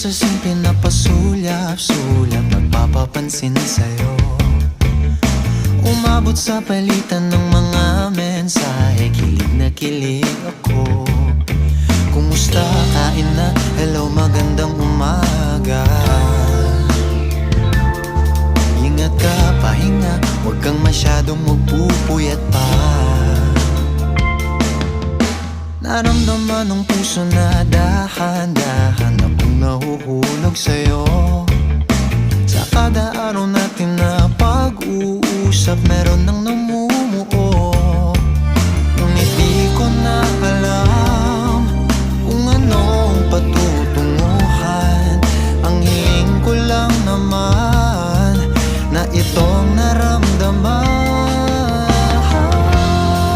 boses-bosesing pinapasulyap-sulyap, nagpapapansin sa'yo. Umabot sa palitan ng mga mensahe, kilig na kilig ako. Kumusta, kain na, hello, magandang umaga. Ingat ka, pahinga, huwag kang masyadong magpupuyat pa. Naramdaman ng puso na dahan-dahan akong nahuhulog sa'yo. Sa kada araw natin na pag-uusap, meron nang